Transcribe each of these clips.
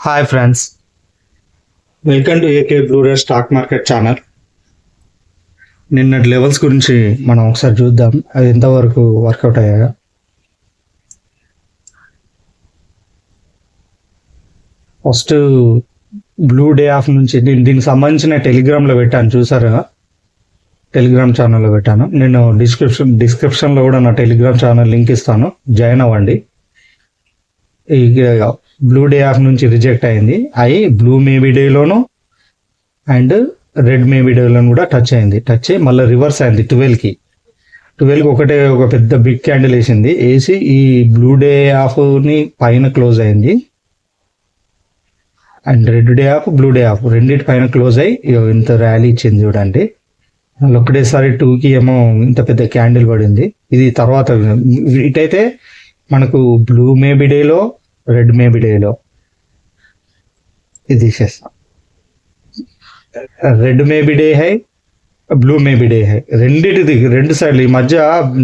Hi friends, welcome to AK blue ray stock market channel. నిన్నటి levels గురించి మనం ఒకసారి చూద్దాం, అది ఎంతవరకు వర్కౌట్ అయ్యాయో. ఫస్ట్ బ్లూ డే ఆఫ్ నుంచి దీనికి సంబంధించిన టెలిగ్రామ్లో పెట్టాను, చూసారా? టెలిగ్రామ్ ఛానల్లో పెట్టాను. నేను డిస్క్రిప్షన్లో కూడా నా టెలిగ్రామ్ ఛానల్ లింక్ ఇస్తాను, జాయిన్ అవ్వండి. బ్లూ డే ఆఫ్ నుంచి రిజెక్ట్ అయింది, అయి బ్లూ మేబీ డేలోను అండ్ రెడ్ మేబీ డేలోను కూడా టచ్ అయ్యి మళ్ళీ రివర్స్ అయింది 12కి ఒక పెద్ద బిగ్ క్యాండిల్ వేసి ఈ బ్లూ డే ఆఫ్ని పైన క్లోజ్ అయింది and red day off blue day of రెండింటి పైన క్లోజ్ అయ్యి ఇంత ర్యాలీ ఇచ్చింది చూడండి. మళ్ళీ ఒకటేసారి 2కి ఏమో ఇంత పెద్ద క్యాండిల్ పడింది. ఇది తర్వాత ఇటైతే మనకు బ్లూ మేబీ డేలో రెడ్ మేబీ డేలో ఇది తీసేస్తాం. Red maybe day high, blue maybe day high, రెండు సైడ్లు. ఈ మధ్య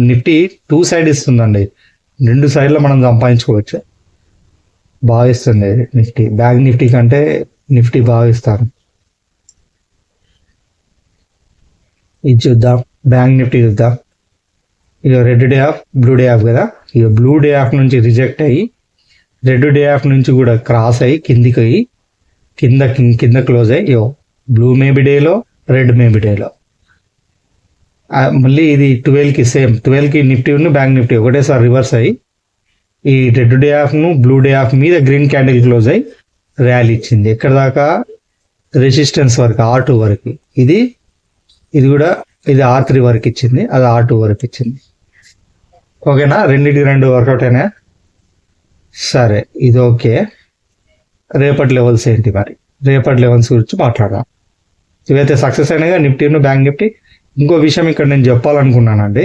నిఫ్టీ 2 సైడ్ ఇస్తుందండి, 2 సైడ్లో మనం సంపాదించుకోవచ్చు. బాగా ఇస్తుంది నిఫ్టీ, బ్యాంక్ నిఫ్టీ కంటే నిఫ్టీ బాగా ఇస్తారు. ఇది చూద్దాం, బ్యాంక్ నిఫ్టీ చూద్దాం. ఇక red day off blue day off కదా, ఇక బ్లూ డే ఆఫ్ నుంచి రిజెక్ట్ అయ్యి రెడ్ డే ఆఫ్ నుంచి కూడా క్రాస్ అయ్యి కిందికి అయ్యి కింద క్లోజ్ అయ్యి బ్లూ మేబీ డేలో రెడ్ మేబీ డేలో మళ్ళీ ఇది 12కి సేమ్ 12కి నిఫ్టీ బ్యాంక్ నిఫ్టీ ఒకటేసారి రివర్స్ అయ్యి ఈ రెడ్ డే ఆఫ్ను బ్లూ డే ఆఫ్ మీద గ్రీన్ క్యాండిల్ క్లోజ్ అయ్యి ర్యాలీ ఇచ్చింది. ఎక్కడ దాకా? రెసిస్టెన్స్ వరకు, R2 వరకు. ఇది కూడా ఇది R3 వరకు ఇచ్చింది, అది R2 వరకు ఇచ్చింది. ఓకేనా? రెండింటికి రెండు వర్కౌట్ అయినా సరే, ఇది ఓకే. రేపటి లెవెల్స్ ఏంటి మరి? రేపటి లెవెల్స్ గురించి మాట్లాడదాం. ఇవైతే సక్సెస్ అయినాయిగా నిఫ్టీను బ్యాంక్ నిఫ్టీ. ఇంకో విషయం ఇక్కడ నేను చెప్పాలనుకున్నానండి,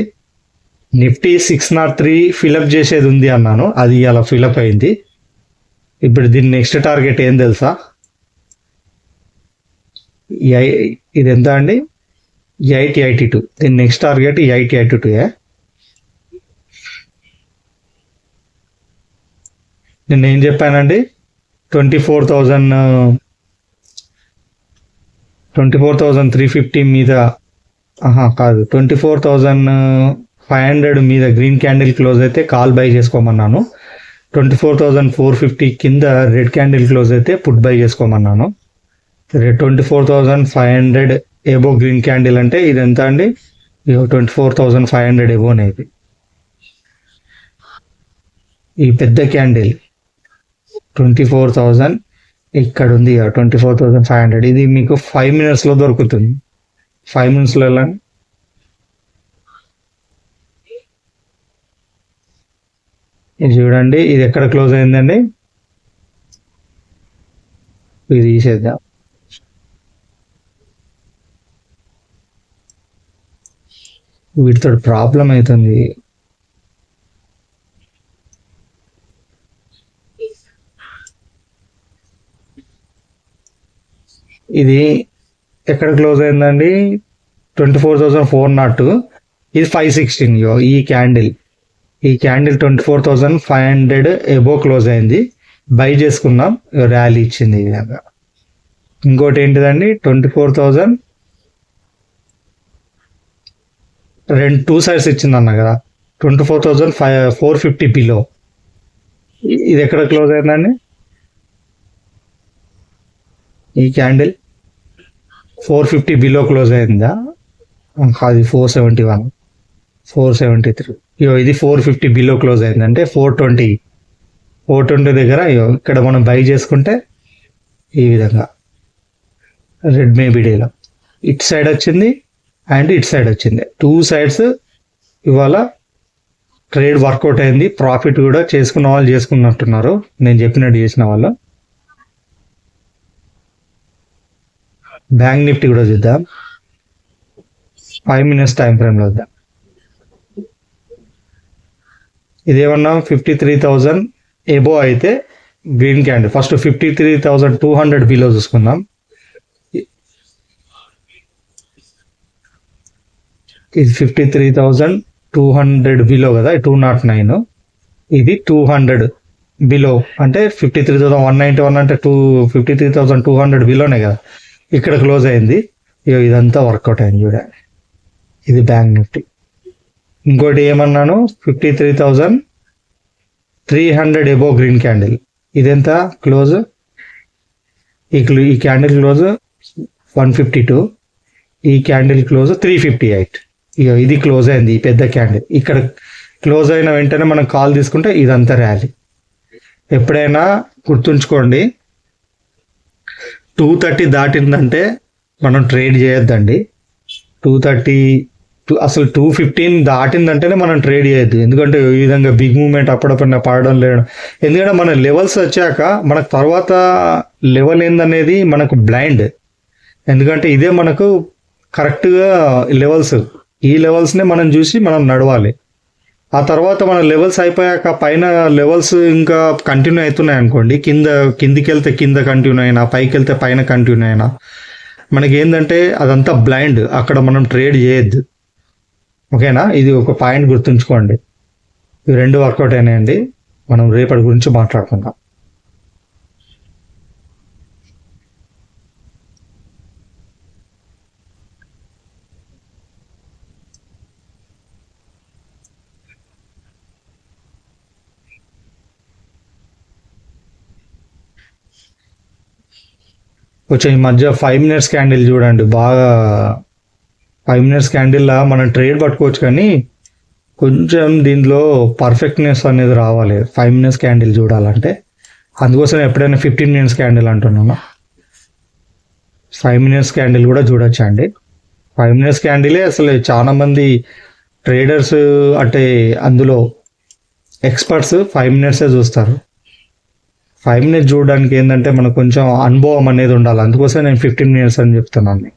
నిఫ్టీ 603 ఫిలప్ చేసేది ఉంది అన్నాను, అది అలా ఫిలప్ అయింది. ఇప్పుడు దీని నెక్స్ట్ టార్గెట్ ఏం తెలుసా? ఇది ఎంత అండి? 882. దీని నెక్స్ట్ టార్గెట్ 882. నేను ఏం చెప్పానండి? 24,350 మీద కాదు, 24,500 మీద గ్రీన్ క్యాండిల్ క్లోజ్ అయితే కాల్ బై చేసుకోమన్నాను. 24,450 కింద రెడ్ క్యాండిల్ క్లోజ్ అయితే పుట్ బై చేసుకోమన్నాను. 24,500 ఎబో గ్రీన్ క్యాండిల్ అంటే ఇది ఎంత అండి? 24,500 ఎబోనే ఇది. ఈ పెద్ద క్యాండిల్ 24,000 ఇక్కడ ఉంది, 24,500. ఇది మీకు 5 minutesలో దొరుకుతుంది. 5 minutesలో ఎలా? ఇది చూడండి, ఇది ఎక్కడ క్లోజ్ అయిందండి? ఇది తీసేద్దాం. వీటితో ప్రాబ్లం అవుతుంది. ఇది ఎక్కడ క్లోజ్ అయిందండి? 24,402. ఇది 516. ఈ క్యాండిల్ 24,500 ఎబో క్లోజ్ అయింది, బై చేసుకున్నాం, ర్యాలీ ఇచ్చింది ఈ విధంగా. ఇంకోటి ఏంటిదండి? 24,000 2 సైడ్స్ ఇచ్చింది అన్న కదా, 24,450 బిలో. ఇది ఎక్కడ క్లోజ్ అయిందండి? ఈ క్యాండిల్ 450 బిలో క్లోజ్ అయిందా? అది 471, 473. ఇది 450 బిలో క్లోజ్ అయిందంటే 420 దగ్గర ఇక్కడ మనం బై చేసుకుంటే ఈ విధంగా రెడ్ మేబీ డేలో ఇటు సైడ్ వచ్చింది అండ్ ఇటు సైడ్ వచ్చింది. 2 సైడ్స్ ఇవాళ ట్రేడ్ వర్కౌట్ అయింది. ప్రాఫిట్ కూడా చేసుకున్న వాళ్ళు చేసుకున్నట్టున్నారు, నేను చెప్పినట్టు చేసిన వాళ్ళు. బ్యాంక్ నిఫ్టీ కూడా చూద్దాం, 5 minutes టైం ఫ్రేమ్లో వద్దాం. ఇదేమన్నా 53,000 ఎబో అయితే గ్రీన్ క్యాండిల్. ఫస్ట్ 53,200 బిలో చూసుకుందాం. ఇది 53,200 బిలో కదా, 209. ఇది 200 బిలో అంటే 53,191 అంటే 53,200 బిలోనే కదా, ఇక్కడ క్లోజ్ అయింది. ఇదంతా వర్కౌట్ అయింది చూడండి. ఇది బ్యాంక్ నిఫ్టీ. ఇంకోటి ఏమన్నాను, 53,300 ఎబో గ్రీన్ క్యాండిల్. ఇదెంత క్లోజ్? ఈ క్యాండిల్ క్లోజ్ 152, ఈ క్యాండిల్ క్లోజ్ 358. ఇది క్లోజ్ అయింది, ఈ పెద్ద క్యాండిల్. ఇక్కడ క్లోజ్ అయిన వెంటనే మనం కాల్ తీసుకుంటే ఇదంతా ర్యాలీ. ఎప్పుడైనా గుర్తుంచుకోండి, 230 దాటిందంటే మనం ట్రేడ్ చేయొద్దండి. 230 అసలు 215 దాటిందంటేనే మనం ట్రేడ్ చేయొద్దు. ఎందుకంటే ఈ విధంగా బిగ్ మూవ్మెంట్ అప్పుడప్పుడు పడడం లేదు. ఎందుకంటే మన లెవెల్స్ వచ్చాక మనకు తర్వాత లెవెల్ ఏందనేది మనకు బ్లైండ్. ఎందుకంటే ఇదే మనకు కరెక్ట్గా లెవెల్స్. ఈ లెవెల్స్నే మనం చూసి మనం నడవాలి. ఆ తర్వాత మన లెవెల్స్ అయిపోయాక పైన లెవెల్స్ ఇంకా కంటిన్యూ అవుతున్నాయి అనుకోండి, కిందికి వెళ్తే కింద కంటిన్యూ అయినా, పైకి వెళ్తే పైన కంటిన్యూ అయినా, మనకి ఏంటంటే అదంతా బ్లైండ్. అక్కడ మనం ట్రేడ్ చేయొద్దు. ఓకేనా? ఇది ఒక పాయింట్ గుర్తుంచుకోండి. ఇవి రెండు వర్కౌట్ అయినాయండి. మనం రేపటి గురించి మాట్లాడుకుందాం. కొంచెం ఈ మధ్య 5 మినిట్స్ క్యాండిల్ చూడండి, బాగా 5 మినిట్స్ క్యాండిల్లా మనం ట్రేడ్ పట్టుకోవచ్చు, కానీ కొంచెం దీనిలో పర్ఫెక్ట్నెస్ అనేది రావాలి 5 మినిట్స్ క్యాండిల్ చూడాలంటే. అందుకోసం ఎప్పుడైనా 15 మినిట్స్ క్యాండిల్ అంటున్నాను. 5 మినిట్స్ క్యాండిల్ కూడా చూడొచ్చు అండి. 5 మినిట్స్ క్యాండిలే అసలు చాలా మంది ట్రేడర్స్ అంటే అందులో ఎక్స్పర్ట్స్ 5 మినిట్సే చూస్తారు. 5 మినిట్స్ చూడడానికి ఏంటంటే మనకు కొంచెం అనుభవం అనేది ఉండాలి. అందుకోసం నేను 15 మినిట్స్ అని చెప్తున్నాను.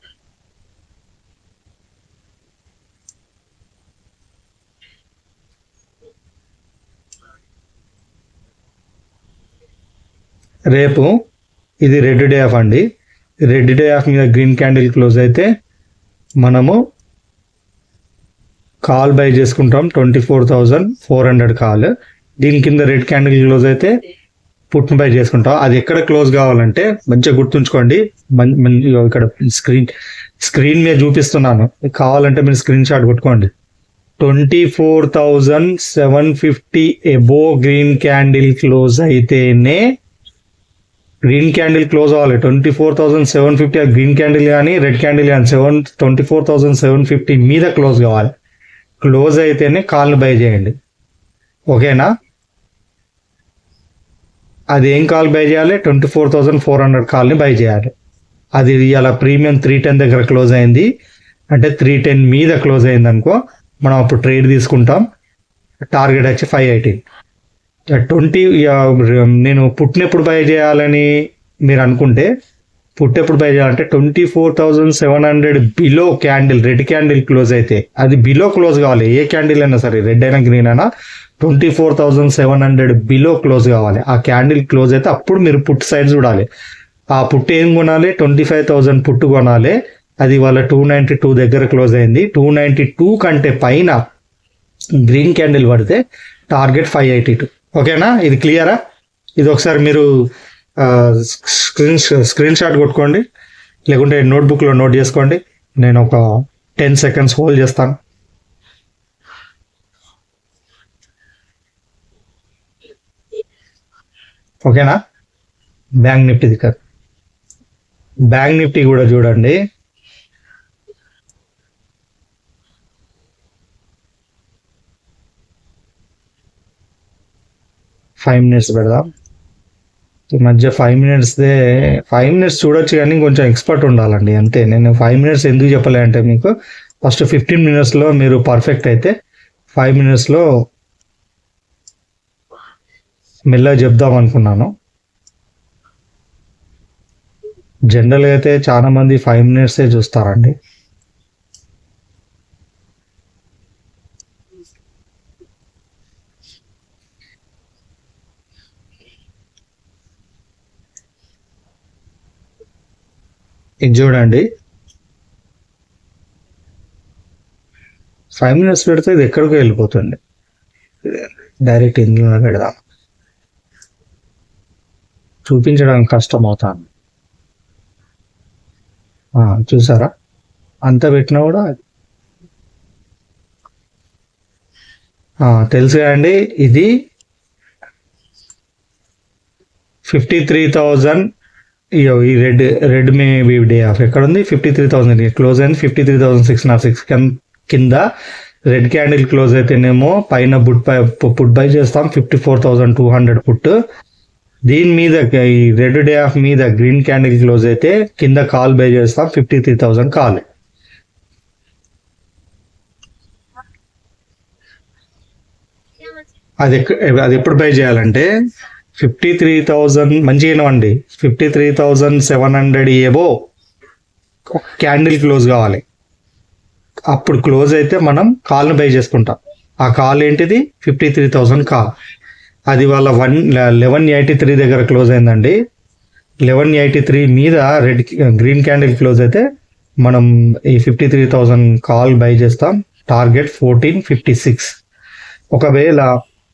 రేపు ఇది రెడ్ డే ఆఫ్ అండి. రెడ్ డే ఆఫ్ మీద గ్రీన్ క్యాండిల్ క్లోజ్ అయితే మనము కాల్ బై చేసుకుంటాం 24,400 కాల్. దీని కింద రెడ్ క్యాండిల్ క్లోజ్ అయితే పుట్ను బై చేసుకుంటాం. అది ఎక్కడ క్లోజ్ కావాలంటే మంచిగా గుర్తుంచుకోండి. ఇక్కడ స్క్రీన్ మీద చూపిస్తున్నాను, కావాలంటే మీరు స్క్రీన్ షాట్ కొట్టుకోండి. 24,750 ఎబో గ్రీన్ క్యాండిల్ క్లోజ్ అయితేనే గ్రీన్ క్యాండిల్ క్లోజ్ అవ్వాలి. 24,750 గ్రీన్ క్యాండిల్ కానీ రెడ్ క్యాండిల్ కానీ 24,750 మీద క్లోజ్ కావాలి. క్లోజ్ అయితేనే కాల్ని బై చేయండి. ఓకేనా? అది ఏం కాల్ బై చేయాలి? 24,400 కాల్ని బై చేయాలి. అది ఇలా ప్రీమియం 310 దగ్గర క్లోజ్ అయింది అంటే 310 మీద క్లోజ్ అయింది అనుకో, మనం అప్పుడు ట్రేడ్ తీసుకుంటాం. టార్గెట్ వచ్చి 518. 20 నేను పుట్టినప్పుడు బై చేయాలని మీరు అనుకుంటే, పుట్టెప్పుడు బై చేయాలంటే 24,700 below candle red candle close అయితే, అది బిలో క్లోజ్ కావాలి. ఏ క్యాండిల్ అయినా సరే, రెడ్ అయినా గ్రీన్ అయినా 24,700 బిలో క్లోజ్ కావాలి. ఆ క్యాండిల్ క్లోజ్ అయితే అప్పుడు మీరు పుట్ సైడ్ చూడాలి. ఆ పుట్టు ఏం కొనాలి? 25,000 పుట్టు కొనాలి. అది వాళ్ళ 292 దగ్గర క్లోజ్ అయింది. 292 కంటే పైన గ్రీన్ క్యాండిల్ పడితే టార్గెట్ 582. ఓకేనా? ఇది క్లియరా? ఇది ఒకసారి మీరు స్క్రీన్ షాట్ కొట్టుకోండి, లేకుంటే నోట్బుక్లో నోట్ చేసుకోండి. నేను ఒక 10 సెకండ్స్ హోల్డ్ చేస్తాను. ఓకేనా? బ్యాంక్ నిఫ్టీది కాదు, బ్యాంక్ నిఫ్టీ కూడా చూడండి. ఫైవ్ మినిట్స్ పెడదాం. ఈ మధ్య 5 మినిట్స్ చూడొచ్చు, కానీ కొంచెం ఎక్స్పర్ట్ ఉండాలండి. అంతే. నేను 5 మినిట్స్ ఎందుకు చెప్పలే అంటే, మీకు ఫస్ట్ 15 మినిట్స్లో మీరు పర్ఫెక్ట్ అయితే 5 మినిట్స్లో మెల్లగా చెప్దాం అనుకున్నాను. జనరల్గా అయితే చాలా మంది 5 మినిట్సే చూస్తారండి. ఇది చూడండి, 5 మినిట్స్ పెడితే ఇది ఎక్కడికో వెళ్ళిపోతుంది. డైరెక్ట్ ఇందులో పెడదాం. చూపించడం కష్టం అవుతాను. చూసారా, అంత పెట్టినా కూడా తెలుసు కదండి. ఇది 53,000. ఈ రెడ్ మే డే ఆఫ్ ఎక్కడ ఉంది? 53,000 క్లోజ్ అయింది. 53,606 కింద రెడ్ క్యాండిల్ క్లోజ్ అయితేనేమో పైన పుట్ బై చేస్తాం 54,200 పుట్. దీని మీద ఈ రెడ్ డే ఆఫ్ మీద గ్రీన్ క్యాండిల్ క్లోజ్ అయితే కింద కాల్ బై చేస్తాం 53,000 కాల్. అది ఎప్పుడు బై చేయాలంటే 53,000 మంచిగా అండి, 53,700 ఏవో క్యాండిల్ క్లోజ్ కావాలి. అప్పుడు క్లోజ్ అయితే మనం కాల్ను బై చేసుకుంటాం. ఆ కాల్ ఏంటిది? 53,000 కాల్. అది వాళ్ళ 1183 దగ్గర క్లోజ్ అయిందండి. 1183 మీద గ్రీన్ క్యాండిల్ క్లోజ్ అయితే మనం ఈ 53,000 కాల్ బై చేస్తాం. టార్గెట్ 1456. ఒకవేళ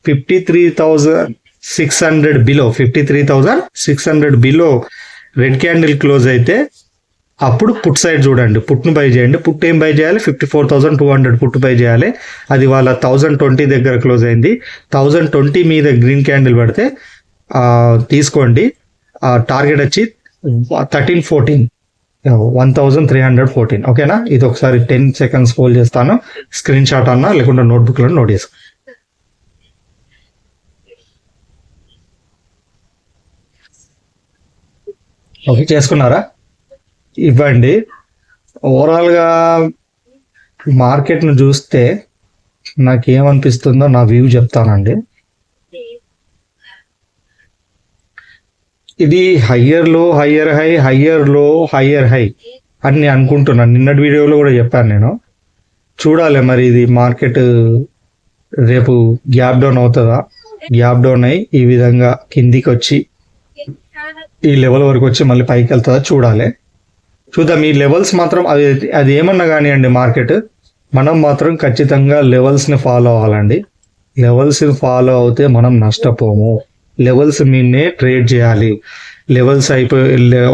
53,600 below 53,600 below red candle close అయితే అప్పుడు పుట్ సైడ్ చూడండి, పుట్ను బై చేయండి. పుట్ ఏం బై చేయాలి? 54,200 పుట్ బై చేయాలి. అది వాళ్ళ 1020 దగ్గర క్లోజ్ అయింది. 1020 మీద గ్రీన్ క్యాండిల్ పడితే తీసుకోండి. టార్గెట్ వచ్చి 1314. ఓకేనా? ఇది ఒకసారి 10 seconds హోల్డ్ చేస్తాను. స్క్రీన్ షాట్ అన్నా లేకుంటే నోట్బుక్లో నోట్ చేసుకో. ఓకే, చేసుకున్నారా? ఇవ్వండి. ఓవరాల్గా మార్కెట్ను చూస్తే నాకేమనిపిస్తుందో నా వ్యూ చెప్తానండి. ఇది హయ్యర్ లో, హయ్యర్ హై, హయ్యర్ లో, హయ్యర్ హై అని నేను అనుకుంటున్నాను. నిన్నటి వీడియోలో కూడా చెప్పాను నేను. చూడాలి మరి ఇది మార్కెట్ రేపు గ్యాప్ డౌన్ అవుతుందా? గ్యాప్ డౌన్ అయ్యి ఈ విధంగా కిందికి వచ్చి ఈ లెవెల్ వరకు వచ్చి మళ్ళీ పైకి వెళ్తుందా చూడాలి. చూద్దాం. ఈ లెవెల్స్ మాత్రం అది ఏమన్నా కానివ్వండి, మార్కెట్ మనం మాత్రం ఖచ్చితంగా లెవెల్స్ని ఫాలో అవ్వాలండి. లెవెల్స్ని ఫాలో అవుతే మనం నష్టపోము. లెవెల్స్ మీదనే ట్రేడ్ చేయాలి. లెవెల్స్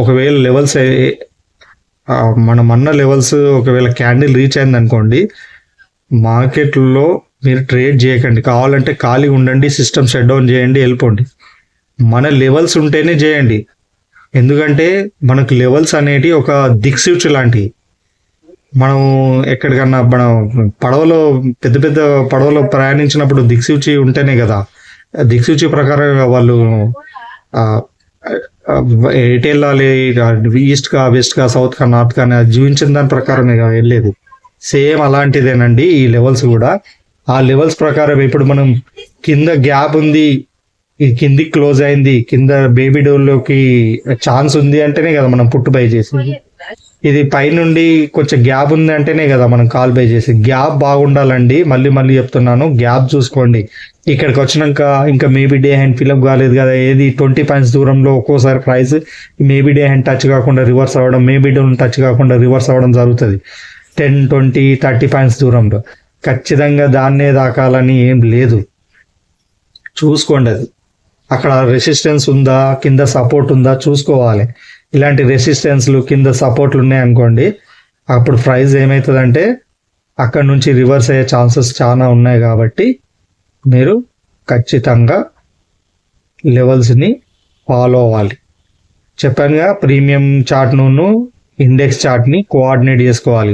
ఒకవేళ లెవెల్స్ మనం అన్న లెవెల్స్ ఒకవేళ క్యాండిల్ రీచ్ అయింది అనుకోండి, మార్కెట్లో మీరు ట్రేడ్ చేయకండి. కావాలంటే ఖాళీగా ఉండండి, సిస్టమ్ షట్ డౌన్ చేయండి, వెళ్ళిపోండి. మన లెవెల్స్ ఉంటేనే చేయండి. ఎందుకంటే మనకు లెవెల్స్ అనేటి ఒక దిక్సూచి లాంటివి. మనం ఎక్కడికన్నా మనం పెద్ద పెద్ద పడవలో ప్రయాణించినప్పుడు దిక్సూచి ఉంటేనే కదా, దిక్సూచి ప్రకారంగా వాళ్ళు ఎటు వెళ్ళాలి, ఈస్ట్కా, వెస్ట్కా, సౌత్కా, నార్త్ కానీ అది చూపించిన దాని ప్రకారమే వెళ్ళేది. సేమ్ అలాంటిదేనండి ఈ లెవెల్స్ కూడా. ఆ లెవెల్స్ ప్రకారం ఇప్పుడు మనం కింద గ్యాప్ ఉంది, ఇది కిందికి క్లోజ్ అయింది, కింద బేబీ డోర్లోకి ఛాన్స్ ఉంది అంటేనే కదా మనం పుట్టు బై చేసింది. ఇది పైనుండి కొంచెం గ్యాప్ ఉంది అంటేనే కదా మనం కాల్ బై చేసి. గ్యాప్ బాగుండాలండి. మళ్ళీ మళ్ళీ చెప్తున్నాను, గ్యాప్ చూసుకోండి. ఇక్కడికి వచ్చినాక ఇంకా మేబీ డే హ్యాండ్ ఫిల్అప్ కాలేదు కదా, ఏది 20 పాయింట్స్ దూరంలో ఒక్కోసారి price maybe day hand touch కాకుండా రివర్స్ అవ్వడం, మేబీ డోన్ టచ్ కాకుండా రివర్స్ అవ్వడం జరుగుతుంది. 10, 20, 30 పాయింట్స్ దూరంలో ఖచ్చితంగా దాన్నే దాకాలని ఏం లేదు. చూసుకోండి, అది అక్కడ రెసిస్టెన్స్ ఉందా, కింద సపోర్ట్ ఉందా చూసుకోవాలి. ఇలాంటి రెసిస్టెన్స్లు కింద సపోర్ట్లు ఉన్నాయనుకోండి, అప్పుడు ప్రైస్ ఏమవుతుందంటే అక్కడ నుంచి రివర్స్ అయ్యే ఛాన్సెస్ చాలా ఉన్నాయి. కాబట్టి మీరు ఖచ్చితంగా లెవెల్స్ని ఫాలో అవ్వాలి. చెప్పానుగా, ప్రీమియం చార్ట్ను ఇండెక్స్ చార్ట్ని కోఆర్డినేట్ చేసుకోవాలి.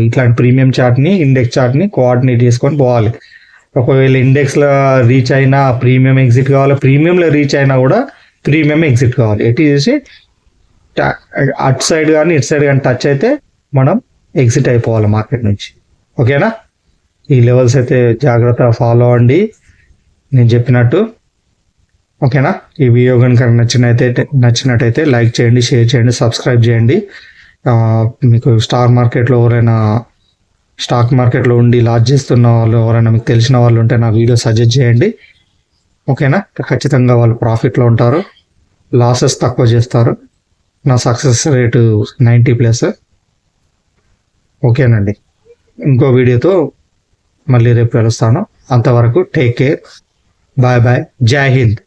ఇట్లాంటి ప్రీమియం చార్ట్ని ఇండెక్స్ చార్ట్ని కోఆర్డినేట్ చేసుకొని పోవాలి. ఒకవేళ ఇండెక్స్లో రీచ్ అయినా ప్రీమియం ఎగ్జిట్ కావాలి, ప్రీమియంలో రీచ్ అయినా కూడా ప్రీమియం ఎగ్జిట్ కావాలి. ఎటు చేసి అటు సైడ్ కానీ ఇటు సైడ్ కానీ టచ్ అయితే మనం ఎగ్జిట్ అయిపోవాలి మార్కెట్ నుంచి. ఓకేనా? ఈ లెవెల్స్ అయితే జాగ్రత్తగా ఫాలో అవ్వండి నేను చెప్పినట్టు. ఓకేనా? ఈ వీడియో కనుక నచ్చినట్టయితే లైక్ చేయండి, షేర్ చేయండి, సబ్స్క్రైబ్ చేయండి. మీకు స్టాక్ మార్కెట్లో ఉండి లాస్ చేస్తున్న వాళ్ళు ఎవరైనా మీకు తెలిసిన వాళ్ళు ఉంటే నా వీడియో సజెస్ట్ చేయండి. ఓకేనా? ఖచ్చితంగా వాళ్ళు ప్రాఫిట్లో ఉంటారు, లాసెస్ తక్కువ చేస్తారు. నా సక్సెస్ రేటు 90+. ఓకేనండి, ఇంకో వీడియోతో మళ్ళీ రేపు కలుస్తాను. అంతవరకు టేక్ కేర్, బాయ్ బాయ్, జై హింద్.